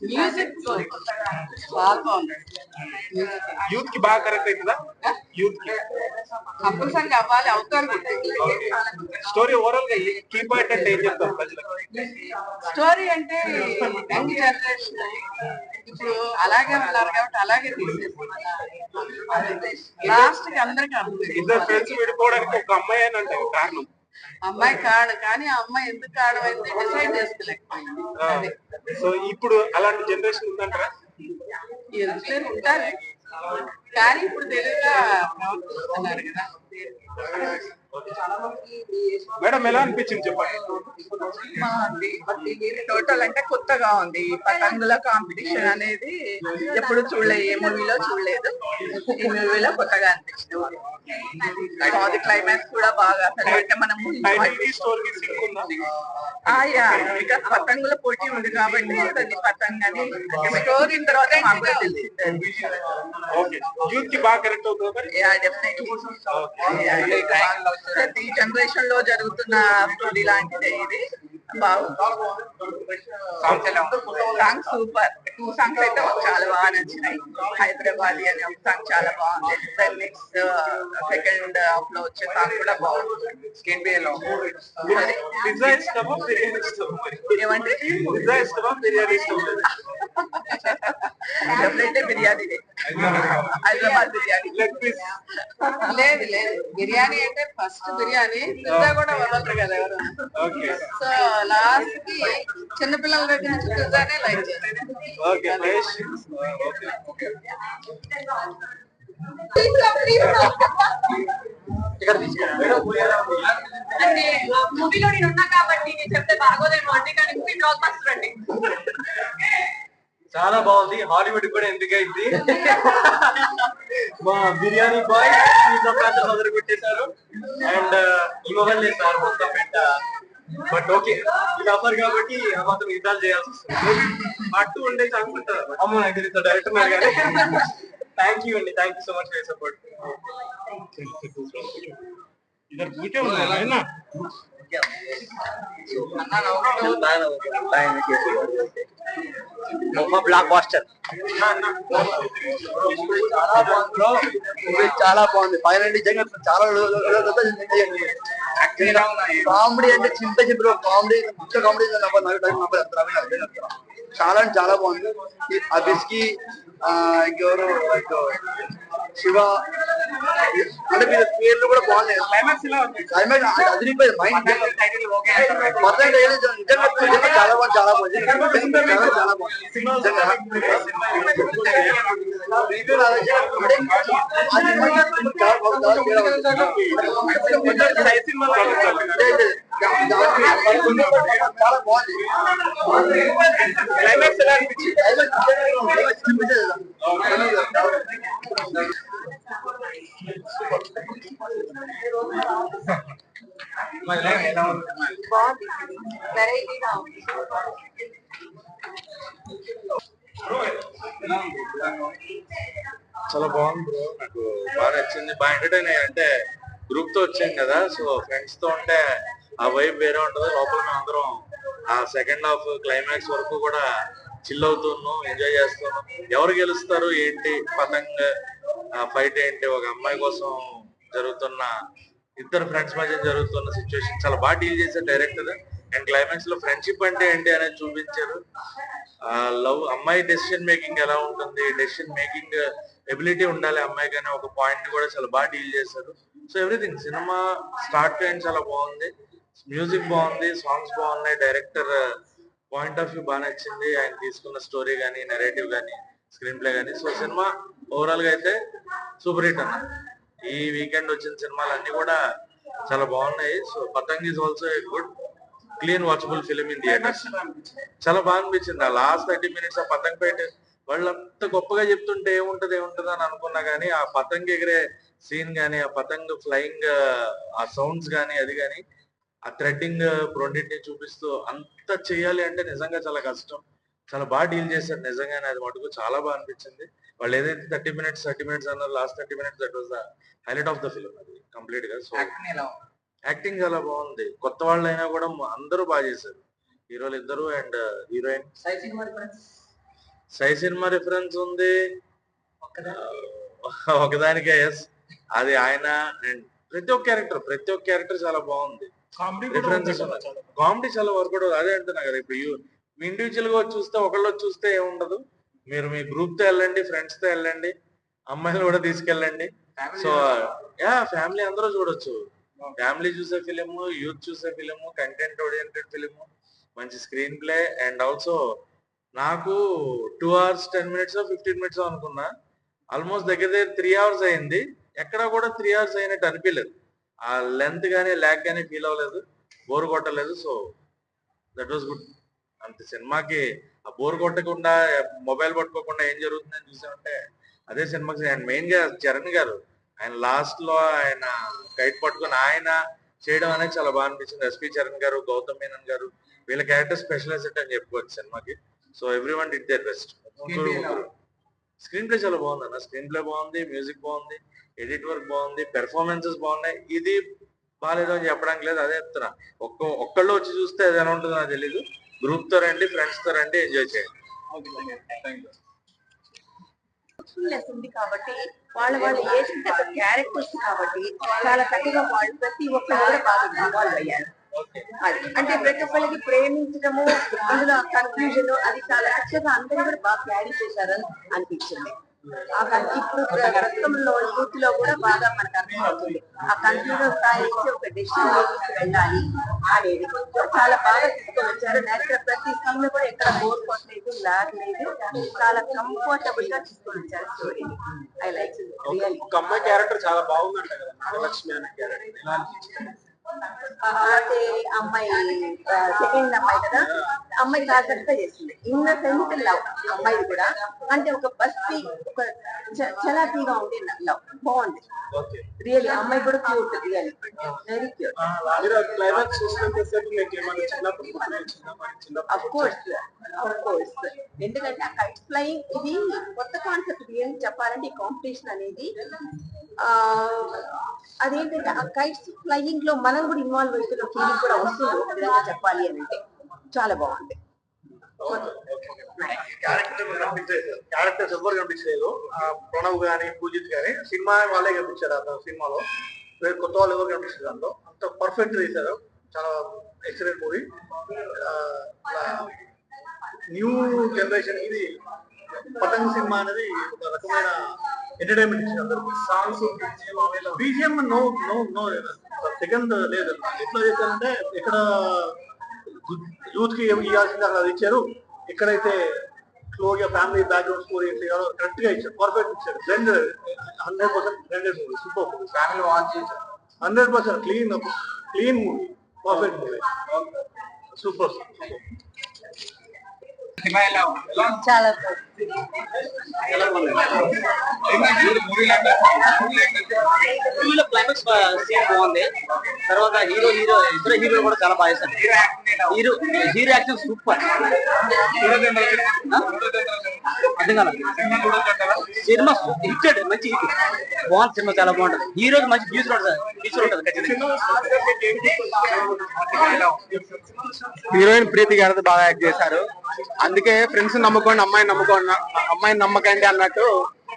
Music బాగా బాగుంది. Youth కి బాగా కరెక్ట్ అవుతుందా? యూత్ కి కంపల్సరీ అవ్వాలి, అవుతారు. స్టోరీ ఓవరాల్ గా కీ పాయింట్ అంటే ఏం చెప్తారు ప్రజలకు? స్టోరీ అంటే యంగ్ జనరేషన్ ఇప్పుడు అలాగే ఉన్నారు కాబట్టి అలాగే లాస్ట్ కి అందరికి అర్థం. ఇద్దరు ఫ్రెండ్స్ విడిపోవడానికి ఒక అమ్మాయి అని అంటే కారణం అమ్మాయి కాడు, కానీ ఆ అమ్మాయి ఎందుకు కాడు అనేది డిసైడ్ చేసుకోలేకపోయింది. సో ఇప్పుడు అలాంటి జనరేషన్ ఉందంటారా? ఎందుకు ఉంటారు, కానీ ఇప్పుడు తెలుగుగా ప్రవర్తిస్తున్నారు కదా. మేడం ఎలా అనిపించింది చెప్పండి? టోటల్ అంటే కొత్తగా ఉంది. పతంగుల కాంపిటీషన్ అనేది ఎప్పుడు చూడలేదు, ఏ మూవీలో చూడలేదు. ఈ మూవీలో కొత్తగా అనిపించింది. క్లైమాక్స్ కూడా బాగా అంటే మనం పతంగుల పోటీ ఉంది కాబట్టి పతంగ్ అని స్టోరీ తర్వాత ఈ జనరేషన్ లో జరుగుతున్న స్టోరీ లాంటిదే ఇది. Song super. 2 సాంగ్స్ అయితే చాలా బాగా నచ్చినాయి. హైదరాబాద్ అనే ఒక సాంగ్ చాలా బాగుంది. నెక్స్ట్ సెకండ్ హాఫ్ లో వచ్చే సాంగ్ కూడా బాగుంది. ఏమంటే డెఫినెట్లీ బిర్యానీ, హైదరాబాద్ బిర్యానీ. లేదు లేదు, బిర్యానీ అంటే ఫస్ట్ బిర్యానీ, పిజ్జా కూడా వదలరు కదా ఎవరు. సో లాస్ట్ కి చిన్నపిల్లల దగ్గర నుంచి పిజ్జానే లైక్ చేస్తారు. అంటే మూవీలో నేను ఉన్నా కాబట్టి నేను చెప్తే బాగోదేమో అండి, కానీ మూవీ బ్లాక్ బస్టర్ అండి. చాలా బాగుంది. హాలీవుడ్ కూడా ఎందుకైంది. మా బిర్యానీ బాయ్ మొదలు పెట్టేశారు. అండ్ ఇవ్వవల్ చేస్తారు మొత్తం పెట్ట. బట్ ఓకే, ఇది ఆఫర్ కాబట్టి ఆ మాత్రం యుద్ధాలు చేయాల్సి వస్తుంది. పార్ట్ 2 ఉండే ఛాన్స్ ఉంటుంది. అమ్మ నాకు తెలియదు డైరెక్టర్ కానీ. థ్యాంక్ యూ అండి, thank you so much for your support. Blockbuster చాలా బాగుంది. ఫైనల్ నిజంగా చాలా కామెడీ అంటే చింత చెప్పిన కామెడీ, కామెడీ చాలా చాలా బాగుంది. అభిస్కి ఇంకెవరు శివ అంటే వీళ్ళ పేర్లు కూడా బాగున్నాయి. క్లైమాక్స్ అదిరిపోయింది. మైండ్ నిజంగా చాలా బాగుంది, చాలా బాగుంది, చాలా వెరైటీగా చాలా బాగుంది బ్రో, నాకు బాగా నచ్చింది. బాగా ఎంటర్టైన్ అయ్యా. అంటే గ్రూప్ తో వచ్చాం కదా, సో ఫ్రెండ్స్ తో ఉంటే ఆ వైబ్ వేరే ఉంటది. లోపల మేము అందరం ఆ సెకండ్ హాఫ్ క్లైమాక్స్ వరకు కూడా చిల్ అవుతున్నాం, ఎంజాయ్ చేస్తున్నాం. ఎవరు గెలుస్తారు ఏంటి, పతంగ్ ఫైట్ ఏంటి, ఒక అమ్మాయి కోసం జరుగుతున్న ఇద్దరు ఫ్రెండ్స్ మధ్య జరుగుతున్న సిచ్యువేషన్ చాలా బాగా డీల్ చేశారు డైరెక్టర్. అండ్ క్లైమాక్స్ లో ఫ్రెండ్షిప్ అంటే ఏంటి అనేది చూపించారు. లవ్ అమ్మాయి డెసిషన్ మేకింగ్ ఎలా ఉంటుంది, డెసిషన్ మేకింగ్ ఎబిలిటీ ఉండాలి అమ్మాయి కానీ ఒక పాయింట్ కూడా చాలా బాగా డీల్ చేశారు. So everything cinema start to end చాలా బాగుంది. మ్యూజిక్ బాగుంది, సాంగ్స్ బాగున్నాయి, డైరెక్టర్ పాయింట్ ఆఫ్ వ్యూ బాగా నచ్చింది. ఆయన తీసుకున్న స్టోరీ కానీ, నెరేటివ్ కానీ, స్క్రీన్ ప్లే కానీ. సో సినిమా ఓవరాల్ గా అయితే సూపర్ హిట్ అన్న. ఈ వీకెండ్ వచ్చిన సినిమాలు అన్ని కూడా చాలా బాగున్నాయి. So Patang is also a good clean watchable film in theatres. చాలా బాగా అనిపించింది. ఆ లాస్ట్ 30 minutes ఆ పతంగ్ ఫైట్ వాళ్ళంతా గొప్పగా చెప్తుంటే ఏముంటది అని అనుకున్నా కానీ ఆ పతంగ్ ఎగిరే సీన్ గానీ, ఆ పతంగ్ ఫ్లయింగ్ ఆ సౌండ్స్ గానీ, అది కానీ ఆ థ్రెడ్డింగ్ రెండింటిని చూపిస్తూ అంత చేయాలి అంటే నిజంగా చాలా కష్టం. చాలా బాగా డీల్ చేశారు నిజంగానే. అది మటుకు చాలా బాగా అనిపించింది. వాళ్ళు ఏదైతే 30 minutes అన్నారు, last 30 minutes that was the highlight of the film అది కంప్లీట్ గా. సో యాక్టింగ్ చాలా బాగుంది. కొత్త వాళ్ళు అయినా కూడా అందరూ బాగా చేశారు. హీరోలు ఇద్దరు and heroine. Sye cinema reference ఉంది ఒకదానికే. ఎస్, అది ఆయన అండ్ ప్రతి ఒక్క క్యారెక్టర్ చాలా బాగుంది. రిఫరెన్సెస్ కామెడీ చాలా వర్కౌట్. అదే అంటున్నా కదా, ఇప్పుడు మీ ఇండివిజువల్ గా చూస్తే ఒకళ్ళు చూస్తే ఏముండదు, మీరు మీ గ్రూప్ తో వెళ్ళండి, ఫ్రెండ్స్ తో వెళ్ళండి, అమ్మాయిలు కూడా తీసుకెళ్ళండి. సో ఫ్యామిలీ అందరూ చూడొచ్చు. ఫ్యామిలీ చూసే ఫిలిం, యూత్ చూసే ఫిలిం, కంటెంట్ ఓరియంటెడ్ ఫిలిం, మంచి స్క్రీన్ ప్లే. అండ్ ఆల్సో నాకు 2 hours 10 minutes 15 minutes అనుకున్నా, ఆల్మోస్ట్ దగ్గర 3 hours అయింది. ఎక్కడ కూడా 3 hours అయినట్టు అనిపించలేదు. ఆ లెంత్ గానీ ల్యాగ్ గానీ ఫీల్ అవ్వలేదు, బోర్ కొట్టలేదు. So that was good. అంత సినిమాకి ఆ బోర్ కొట్టకుండా మొబైల్ పట్టుకోకుండా ఏం జరుగుతుందని చూసామంటే అదే సినిమాకి. అండ్ మెయిన్ గా చరణ్ గారు, ఆయన లాస్ట్ లో ఆయన కైట్ పట్టుకుని ఆయన చేయడం అనేది చాలా బాగా అనిపించింది. ఎస్పి చరణ్ గారు, గౌతమ్ మీనన్ గారు, వీళ్ళ క్యారెక్టర్ స్పెషలైజ్డ్ అని చెప్పుకోవచ్చు సినిమాకి. So every one did their best. Screen play చాలా బాగుంది అన్న, స్క్రీన్ ప్లే బాగుంది, మ్యూజిక్ బాగుంది, ఎడిట్ వర్క్ బాగుంది, పెర్ఫార్మెన్సెస్ బాగున్నాయి. ఇది బాగాలేదు అని చెప్పడానికి లేదు, అదే చెప్తున్నా. ఒక్కళ్ళు వచ్చి చూస్తే అది ఎలా ఉంటుందో నాకు తెలీదు. గ్రూప్ తో రండి, ఫ్రెండ్స్ తో రండి, ఎంజాయ్ చేయండి. ఉంది కాబట్టి వాళ్ళ ఏజ్ క్యారెక్టర్స్ కాబట్టి చాలా చక్కగా వాళ్ళు ప్రతి ఒక్కరు కూడా బాగా ఇన్వాల్వ్ అయ్యారు. అది అంటే ప్రతి ఒక్కరికి ప్రేమించడము, అందులో కన్ఫ్యూజన్, అది చాలా చక్కగా అందరూ కూడా బాగా క్యారీ చేశారని అనిపించింది. ఇప్పుడు ప్రస్తుతంలో యూత్ లో కూడా బాగా మనకు అర్థమవుతుంది. ఆ కన్ఫ్యూజన్ స్థాయి నుంచి ఒక డెసిషన్ మేకింగ్ వెళ్ళాలి అనేది చాలా బాగా తీసుకొని వచ్చారు. డైరెక్టర్ ప్రతి సీన్ కూడా ఎక్కడ బోర్ కొట్టలేదు, లాగ్ లేదు, చాలా కంఫర్టబుల్ గా తీసుకొని వచ్చారు స్టోరీ. ఐ లైక్ ఒక అమ్మాయి క్యారెక్టర్ చాలా బాగుందంట కదా, నాగలక్ష్మి అనే క్యారెక్టర్. అంటే అమ్మాయి సెకండ్ అమ్మాయి కదా, అమ్మాయి కాకట్టుగా చేసింది. ఇన్నసెంట్ లవ్ అమ్మాయి కూడా, అంటే ఒక బస్తి, ఒక చలాకీగా ఉండే లవ్ బాగుంది. రియల్లీ అమ్మాయి కూడా cute, really very cute. Of course ఎందుకంటే ఆ కైట్ ఫ్లయింగ్ ఇది కొత్త కాన్సెప్ట్. ఏం చెప్పాలంటే ఈ కాంపిటీషన్ అనేది అదేంటంటే ఆ కైట్స్ ఫ్లయింగ్ లో మనం కూడా ఇన్వాల్వ్ అవుతున్న ఫీలింగ్ కూడా వస్తుంది. ఒక విధంగా చెప్పాలి అని అంటే చాలా బాగుంది. క్యారెక్టర్స్ ఎవరు కనిపించలేదు, ప్రణవ్ గానీ పూజిత్ గానీ, సినిమా వాళ్ళే కనిపించారు. ఆ సినిమాలో కొత్త వాళ్ళు ఎవరు కనిపించారు, దాంట్లో అంత పర్ఫెక్ట్ చేశారు. చాలా ఎక్సలెంట్ మూవీ. న్యూ జనరేషన్ ఇది పతంగ్ సినిమా అనేది ఒక రకమైన ఎంటర్టైన్మెంట్ ఇచ్చింది అందరికి. Songs, BGM no no no second లేదు. ఎట్లా చేశారంటే ఇక్కడ యూత్ కి ఇవ్వాల్సింది అక్కడ ఇచ్చారు. ఎక్కడైతే స్లోగా ఫ్యామిలీ బ్యాక్గ్రౌండ్ స్టోరీ కరెక్ట్ గా ఇచ్చారు, పర్ఫెక్ట్ ఇచ్చారు. 100% blended movie, super movie, family watch చేశారు. 100% clean movie, perfect movie, super. చాలా మూవీలో క్లైమాక్స్ సీన్ బాగుంది. తర్వాత ఇద్దరు హీరోలు కూడా చాలా బాగా చేశారు. Hero action super. అర్థం కాదు, సినిమా హిట్, మంచి హిట్, బాగుంది. సినిమా చాలా బాగుంటుంది. హీరోకి మంచి ఫ్యూచర్ ఉంటుంది. హీరోయిన్ ప్రీతి గారు బాగా యాక్ట్ చేశారు. అందుకే ఫ్రెండ్స్ నమ్ముకోండి, అమ్మాయిని నమ్మకండి అన్నట్టు.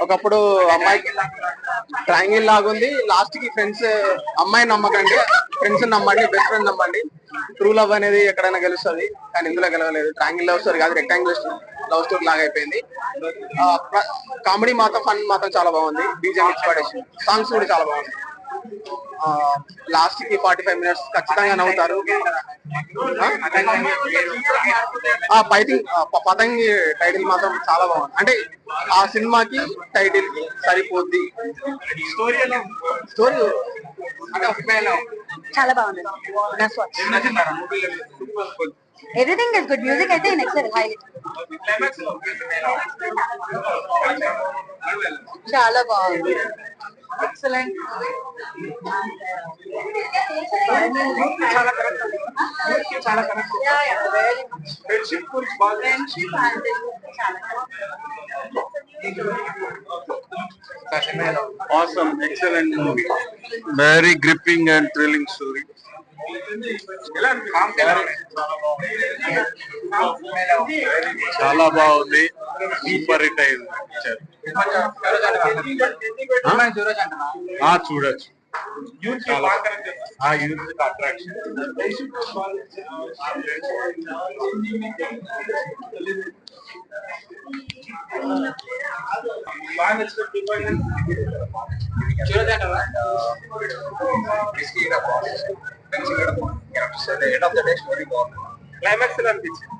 ఒకప్పుడు అమ్మాయికి ట్రయాంగిల్ లాగుంది, లాస్ట్ కి ఫ్రెండ్స్, అమ్మాయిని నమ్మకండి, ఫ్రెండ్స్ నమ్మండి, బెస్ట్ ఫ్రెండ్ నమ్మండి. ట్రూ లవ్ అనేది ఎక్కడైనా గెలుస్తుంది, కానీ ఇందులో గెలవలేదు. ట్రయాంగిల్ లవ్ స్టోరీ కాదు, రెక్టాంగిల్ లవ్ స్టోరీ లాగా అయిపోయింది. కామెడీ మాత్రం, ఫన్ మాత్రం చాలా బాగుంది. బీజిఎం ఇన్స్పిరేషన్, సాంగ్స్ కూడా చాలా బాగుంది. లాస్ట్ కి 45 minutes ఖచ్చితంగా నవ్వుతారు. ఫైటింగ్ పతంగ్ టైటిల్ మాత్రం చాలా బాగుంది. అంటే ఆ సినిమాకి టైటిల్ కి సరిపోద్ది. స్టోరీ చాలా బాగుంది. Everything is good. మ్యూజిక్ అయితే నెక్స్ట్ హైలైట్. చాలా బాగుంది. Excellent. Awesome, excellent movie. Very gripping and thrilling story. చాలా బాగుంది, సూపర్ హిట్ అయింది. చూడొచ్చు, యూత్ అట్రాక్షన్. క్లైమాక్స్ ఎలా అనిపించింది?